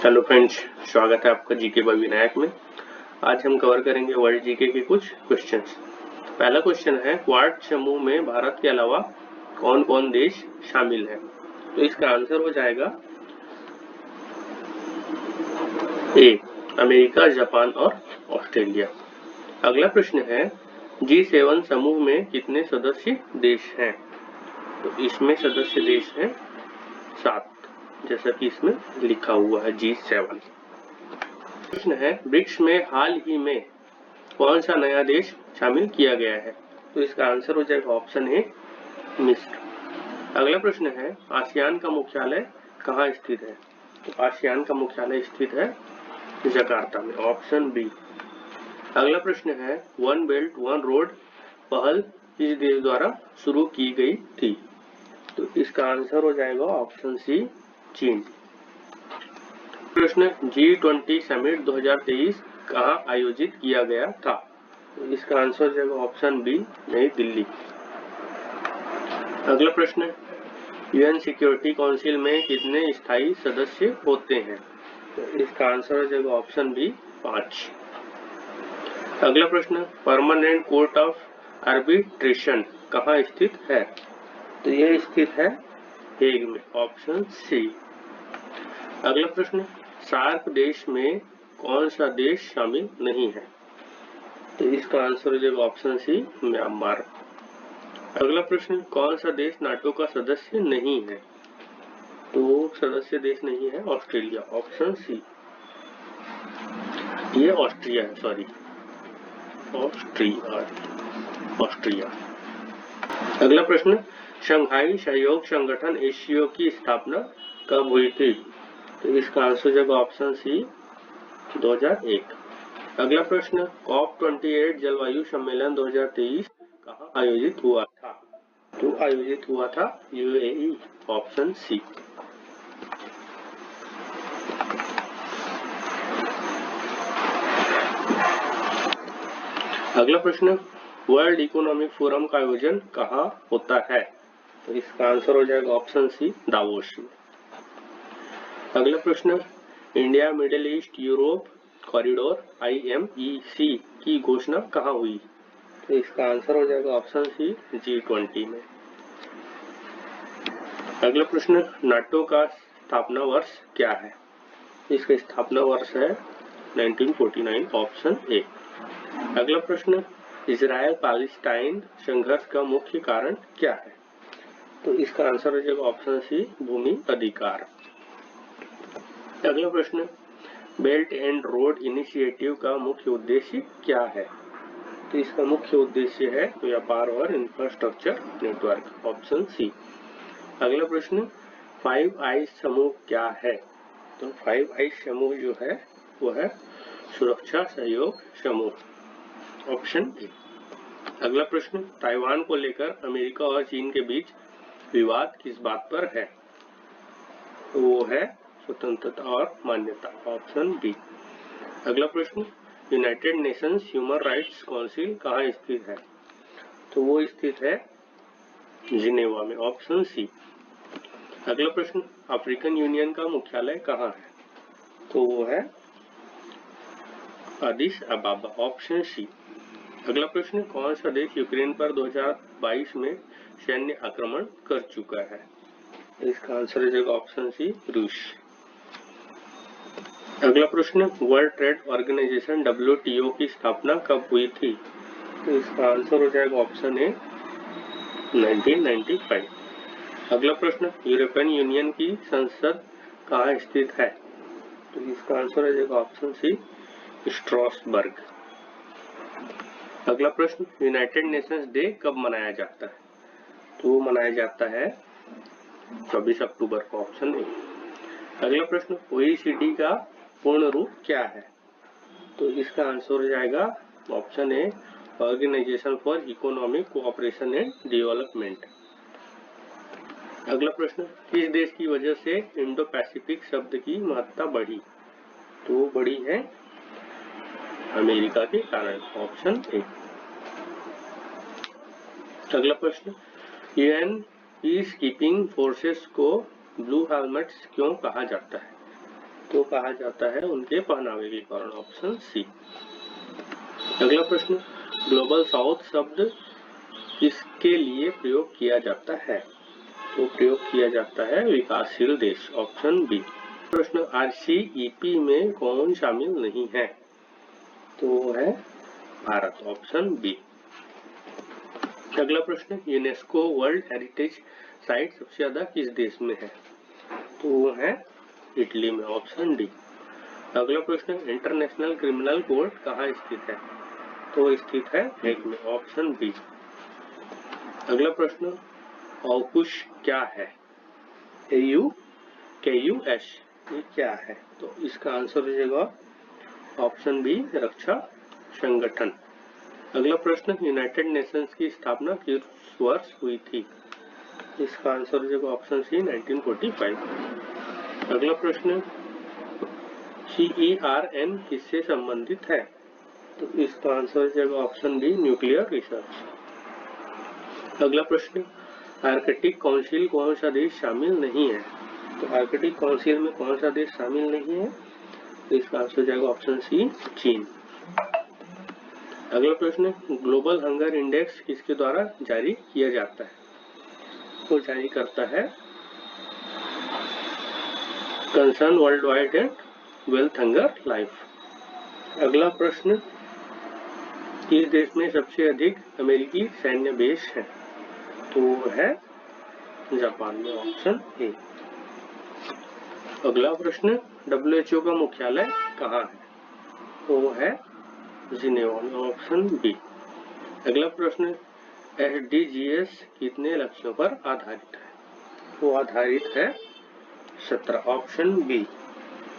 Hello friends, स्वागत है आपका जीके बाय विनायक में। आज हम कवर करेंगे वर्ल्ड जीके के कुछ क्वेश्चंस। पहला क्वेश्चन है, क्वाड समूह में भारत के अलावा कौन कौन देश शामिल है? तो इसका आंसर हो जाएगा ए, अमेरिका, जापान और ऑस्ट्रेलिया। अगला प्रश्न है, G7 समूह में कितने सदस्य देश हैं? तो इसमें सदस्य देश हैं 7, जैसा कि इसमें लिखा हुआ है G7। प्रश्न है, ब्रिक्स में हाल ही में कौन सा नया देश शामिल किया गया है? तो इसका आंसर हो जाएगा ऑप्शन ए, मिस्र। अगला प्रश्न है, आसियान का मुख्यालय कहाँ स्थित है? तो आसियान का मुख्यालय स्थित है जकार्ता में, ऑप्शन बी। अगला प्रश्न है, वन बेल्ट वन रोड पहल किस देश द्वारा शुरू की गई थी? तो इसका आंसर हो जाएगा ऑप्शन सी, चीन। प्रश्न, G20 समिट 2023 कहाँ आयोजित किया गया था? तो इसका आंसर हो जाएगा ऑप्शन बी, नई दिल्ली। अगला प्रश्न, यूएन सिक्योरिटी काउंसिल में कितने स्थायी सदस्य होते हैं? तो इसका आंसर हो जाएगा ऑप्शन बी, 5। अगला प्रश्न, परमानेंट कोर्ट ऑफ आर्बिट्रेशन कहाँ स्थित है? तो यह स्थित है हेग में, ऑप्शन सी। अगला प्रश्न, सार्क देश में कौन सा देश शामिल नहीं है? तो इसका आंसर हो जाएगा ऑप्शन सी, म्यांमार। अगला प्रश्न, कौन सा देश नाटो का सदस्य नहीं है? तो सदस्य देश नहीं है ऑस्ट्रेलिया, ऑप्शन सी। ये ऑस्ट्रिया है, सॉरी, ऑस्ट्रिया। अगला प्रश्न, शंघाई सहयोग संगठन एससीओ की स्थापना कब हुई थी? तो इसका आंसर हो जाएगा ऑप्शन सी, 2001। अगला प्रश्न, COP28 जलवायु सम्मेलन 2023 कहाँ आयोजित हुआ था? तो आयोजित हुआ था यूएई, ऑप्शन सी। अगला प्रश्न, वर्ल्ड इकोनॉमिक फोरम का आयोजन कहाँ होता है? तो इसका आंसर हो जाएगा ऑप्शन सी, दावोस में। अगला प्रश्न, India middle east Europe corridor IMEC की घोषणा कहाँ हुई? तो इसका आंसर हो जाएगा ऑप्शन सी, G20 में। अगला प्रश्न, नाटो का स्थापना वर्ष क्या है? इसका स्थापना वर्ष है 1949, ऑप्शन ए। अगला प्रश्न, इजराइल पैलेस्टाइन संघर्ष का मुख्य कारण क्या है? तो इसका आंसर हो जाएगा ऑप्शन सी, भूमि अधिकार। अगला प्रश्न, बेल्ट एंड रोड इनिशिएटिव का मुख्य उद्देश्य क्या है? तो इसका मुख्य उद्देश्य है व्यापार और इंफ्रास्ट्रक्चर नेटवर्क, ऑप्शन सी। अगला प्रश्न, 5 आइज समूह क्या है? तो 5 आइज समूह जो है वो है सुरक्षा सहयोग समूह, ऑप्शन ए। अगला प्रश्न, ताइवान को लेकर अमेरिका और चीन के बीच विवाद किस बात पर है? वो है स्वतंत्रता और मान्यता, ऑप्शन बी। अगला प्रश्न, United Nations Human Rights Council कहाँ स्थित है? तो वो स्थित है जिनेवा में, ऑप्शन सी। अगला प्रश्न, अफ्रीकन यूनियन का मुख्यालय कहाँ है? तो वो है अदिस अबाबा, ऑप्शन सी। अगला प्रश्न, कौन सा देश यूक्रेन पर 2022 में सैन्य आक्रमण कर चुका है? इसका आंसर हो जाएगा ऑप्शन सी, रूस। अगला प्रश्न, वर्ल्ड ट्रेड ऑर्गेनाइजेशन WTO की स्थापना कब हुई थी? तो इसका आंसर हो जाएगा ऑप्शन ए, 1995। अगला प्रश्न, यूरोपियन यूनियन की संसद कहाँ स्थित है? तो इसका आंसर हो जाएगा ऑप्शन सी, स्ट्रासबर्ग। अगला प्रश्न, यूनाइटेड नेशंस डे कब मनाया जाता है? तो वो मनाया जाता है 24 अक्टूबर को, ऑप्शन ए। अगला प्रश्न, OECD का पूर्ण रूप क्या है? तो इसका आंसर हो जाएगा option A, Organisation for Economic Cooperation and Development. अगला प्रश्न, किस देश की वजह से इंडो पैसिफिक शब्द की महत्ता बढ़ी? तो बढ़ी है अमेरिका के कारण, ऑप्शन ए। अगला प्रश्न, यूएन पीस कीपिंग फोर्सेस को ब्लू हेलमेट्स क्यों कहा जाता है? तो कहा जाता है उनके पहनावे के कारण, ऑप्शन सी। अगला प्रश्न, ग्लोबल साउथ शब्द किसके लिए प्रयोग किया जाता है? तो प्रयोग किया जाता है विकासशील देश, ऑप्शन बी। प्रश्न, RCEP में कौन शामिल नहीं है? तो वो है भारत, ऑप्शन बी। अगला प्रश्न, यूनेस्को वर्ल्ड हेरिटेज साइट सबसे ज्यादा किस देश में है? तो वो है इटली में, ऑप्शन डी। अगला प्रश्न, इंटरनेशनल क्रिमिनल कोर्ट कहाँ स्थित है? तो स्थित है हेग में, ऑप्शन बी। अगला प्रश्न, ऑकुश क्या है? AUKUS ये क्या है? तो इसका आंसर हो जाएगा ऑप्शन बी, रक्षा संगठन। अगला प्रश्न, यूनाइटेड नेशंस की स्थापना किस वर्ष हुई थी? इसका आंसर हो जाएगा ऑप्शन सी, 1945। अगला प्रश्न, CERN किससे संबंधित है? तो इसका आंसर हो जाएगा ऑप्शन डी, न्यूक्लियर रिसर्च। अगला प्रश्न, आर्कटिक काउंसिल कौन सा देश शामिल नहीं है? तो आर्कटिक काउंसिल में कौन सा देश शामिल नहीं है? तो इसका आंसर हो जाएगा ऑप्शन सी, चीन। अगला प्रश्न, ग्लोबल हंगर इंडेक्स किसके द्वारा जारी किया जाता है? वो जारी करता है concern world wide and wealth hunger life. अगला प्रश्न, किस देश में सबसे अधिक अमेरिकी सैन्य बेस है? तो वो है जापान में, ऑप्शन ए। अगला प्रश्न, WHO का मुख्यालय कहाँ है? तो वो है जिनेवा में, ऑप्शन बी। अगला प्रश्न, SDGs कितने लक्ष्यों पर आधारित है? वो आधारित है 17, ऑप्शन बी।